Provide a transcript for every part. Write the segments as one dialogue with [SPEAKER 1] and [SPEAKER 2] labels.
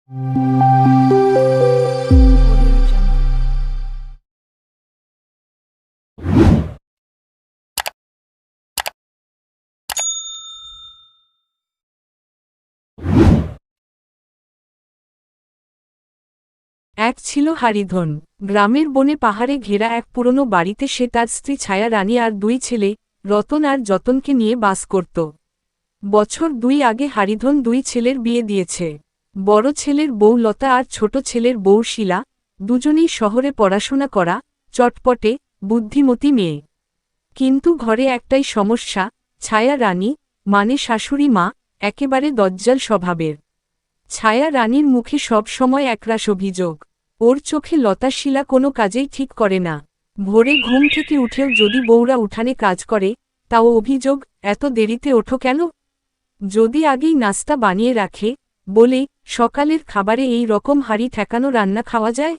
[SPEAKER 1] এক ছিল হরিধন। গ্রামের বনে পাহাড়ে ঘেরা এক পুরনো বাড়িতে সে তার স্ত্রী ছায়া রানী আর দুই ছেলে রতন আর যতনকে নিয়ে বাস করত। বছর 2 আগে হরিধন দুই ছেলের বিয়ে দিয়েছে। বড় ছেলের বউ লতা আর ছোট ছেলের বউ শিলা, দুজনেই শহরে পড়াশোনা করা, চটপটে, বুদ্ধিমতী মেয়ে। কিন্তু ঘরে একটাই সমস্যা, ছায়া রানী, মানে শাশুড়ি মা, একেবারে দজ্জাল স্বভাবের। ছায়া রানীর মুখে সব সময় একরাশ অভিযোগ। ওর চোখে লতা শিলা কোনো কাজেই ঠিক করে না। ভোরে ঘুম থেকে উঠেও যদি বউরা উঠানে কাজ করে, তাও অভিযোগ, এত দেরিতে ওঠো কেন? যদি আগেই নাস্তা বানিয়ে রাখে, বলে সকালের খাবারে এই রকম হাড়ি ঠেকানো রান্না খাওয়া যায়?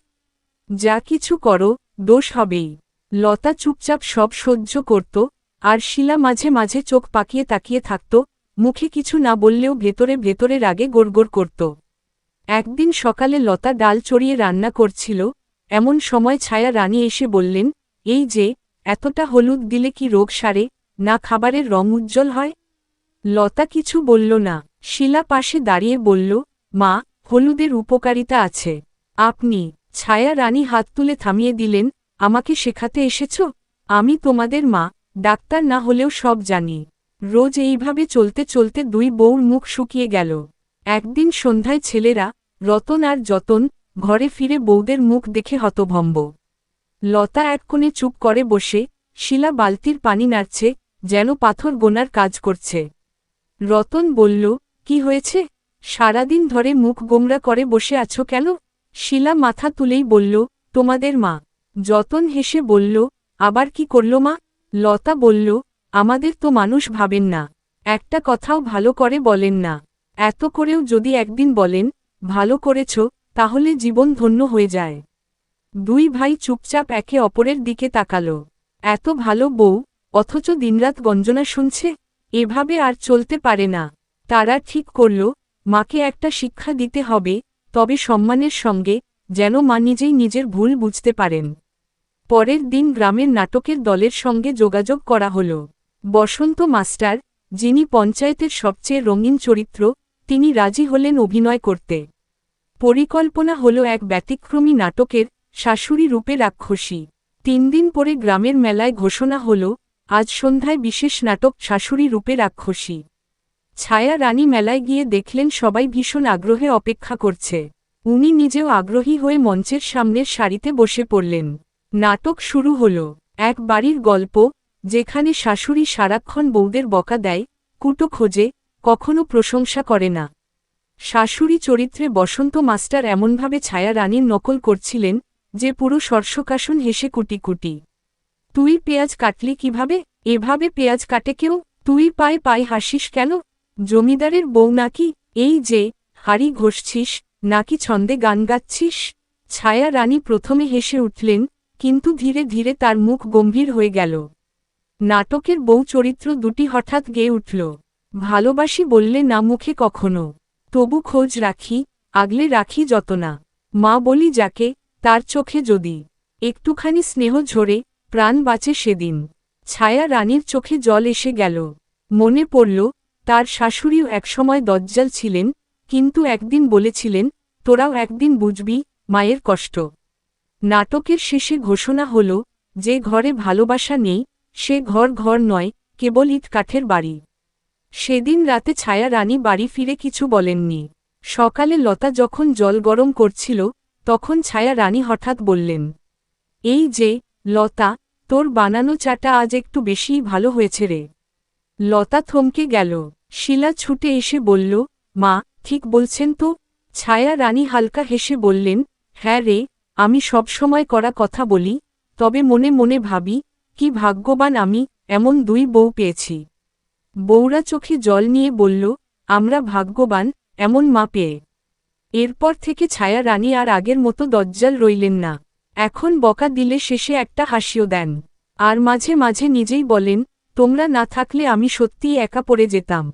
[SPEAKER 1] যা কিছু করো, দোষ হবেই। লতা চুপচাপ সব সহ্য করত, আর শিলা মাঝে মাঝে চোখ পাকিয়ে তাকিয়ে থাকত, মুখে কিছু না বললেও ভেতরে ভেতরে রাগে গোড়গোড় করত। একদিন সকালে লতা ডাল চড়িয়ে রান্না করছিল, এমন সময় ছায়া রানী এসে বললেন, এই যে, এতটা হলুদ দিলে কি রোগ সারে, না খাবারের রং উজ্জ্বল হয়? লতা কিছু বলল না। শিলা পাশে দাঁড়িয়ে বলল, মা, হলুদের উপকারিতা আছে। আপনি? ছায়া রানী হাত তুলে থামিয়ে দিলেন, আমাকে শেখাতে এসেছ? আমি তোমাদের মা, ডাক্তার না হলেও সব জানি। রোজ এইভাবে চলতে চলতে দুই বউর মুখ শুকিয়ে গেল। একদিন সন্ধ্যায় ছেলেরা, রতন আর যতন, ঘরে ফিরে বউদের মুখ দেখে হতভম্ব। লতা এক কোণে চুপ করে বসে, শিলা বালতির পানি নাড়ছে, যেন পাথর গোনার কাজ করছে। রতন বলল, কি হয়েছে? সারাদিন ধরে মুখ গোমরা করে বসে আছো কেন? শিলা মাথা তুলেই বলল, তোমাদের মা। যতন হেসে বলল, আবার কি করল মা? লতা বলল, আমাদের তো মানুষ ভাবেন না, একটা কথাও ভালো করে বলেন না। এত করেও যদি একদিন বলেন, ভালো করেছ, তাহলে জীবন ধন্য হয়ে যায়। দুই ভাই চুপচাপ একে অপরের দিকে তাকালো। এত ভালো বউ, অথচ দিনরাত গঞ্জনা শুনছে? এভাবে আর চলতে পারে না। তারা ঠিক করল, মাকে একটা শিক্ষা দিতে হবে, তবে সম্মানের সঙ্গে, যেন মা নিজেই নিজের ভুল বুঝতে পারেন। পরের দিন গ্রামের নাটকের দলের সঙ্গে যোগাযোগ করা হল। বসন্ত মাস্টার, যিনি পঞ্চায়েতের সবচেয়ে রঙিন চরিত্র, তিনি রাজি হলেন অভিনয় করতে। পরিকল্পনা হল এক ব্যতিক্রমী নাটকের, শাশুড়ি রূপে রাক্ষসী। 3 দিন পরে গ্রামের মেলায় ঘোষণা হল, আজ সন্ধ্যায় বিশেষ নাটক শাশুড়ি রূপে রাক্ষসী। ছায়া রানী মেলায় গিয়ে দেখলেন সবাই ভীষণ আগ্রহে অপেক্ষা করছে। উনি নিজেও আগ্রহী হয়ে মঞ্চের সামনের সারিতে বসে পড়লেন। নাটক শুরু হল। এক বাড়ির গল্প, যেখানে শাশুড়ি সারাক্ষণ বউদের বকা দেয়, কুটো খোঁজে, কখনো প্রশংসা করে না। শাশুড়ি চরিত্রে বসন্ত মাস্টার এমনভাবে ছায়া রানীর নকল করছিলেন, যে পুরো সর্ষকাসন হেসে কুটি কুটি। তুই পেঁয়াজ কাটলি কিভাবে? এভাবে পেঁয়াজ কাটে কেউ? তুই পায়ে পায়ে হাসিস কেন? জমিদারের বউ নাকি? এই যে, হাড়ি ঘষছিস, নাকি ছন্দে গান গাচ্ছিস? ছায়া রানী প্রথমে হেসে উঠলেন, কিন্তু ধীরে ধীরে তার মুখ গম্ভীর হয়ে গেল। নাটকের বউ চরিত্র দুটি হঠাৎ গেয়ে উঠল। ভালোবাসি বললে না মুখে কখনো, তবু খোঁজ রাখি, আগলে রাখি যতনা। মা বলি যাকে, তার চোখে যদি একটুখানি স্নেহ ঝরে, প্রাণ বাঁচে সেদিন। ছায়া রানীর চোখে জল এসে গেল। মনে পড়ল, তার শাশুড়িও একসময় দজ্জাল ছিলেন, কিন্তু একদিন বলেছিলেন, তোরাও একদিন বুঝবি মায়ের কষ্ট। নাটকের শেষে ঘোষণা হল, যে ঘরে ভালোবাসা নেই, সে ঘর ঘর নয়, কেবল ইট কাঠের বাড়ি। সেদিন রাতে ছায়া রানী বাড়ি ফিরে কিছু বলেননি। সকালে লতা যখন জল গরম করছিল, তখন ছায়া রানী হঠাৎ বললেন, এই যে, লতা, তোর বানানো চাটা আজ একটু বেশিই ভালো হয়েছে রে। লতা থমকে গেল। শিলা ছুটে এসে বলল, মা, ঠিক বলছেন তো? ছায়া রানী হালকা হেসে বললেন, হ্যাঁ রে, আমি সবসময় করা কথা বলি, তবে মনে মনে ভাবি, কি ভাগ্যবান আমি, এমন দুই বউ পেয়েছি। বউরা চোখে জল নিয়ে বলল, আমরা ভাগ্যবান, এমন মা পেয়ে। এরপর থেকে ছায়া রানী আর আগের মতো দজ্জাল রইলেন না। এখন বকা দিলে শেষে একটা হাসিও দেন। আর মাঝে মাঝে নিজেই বলেন, তোমরা না থাকলে আমি সত্যিই একা পড়ে যেতাম।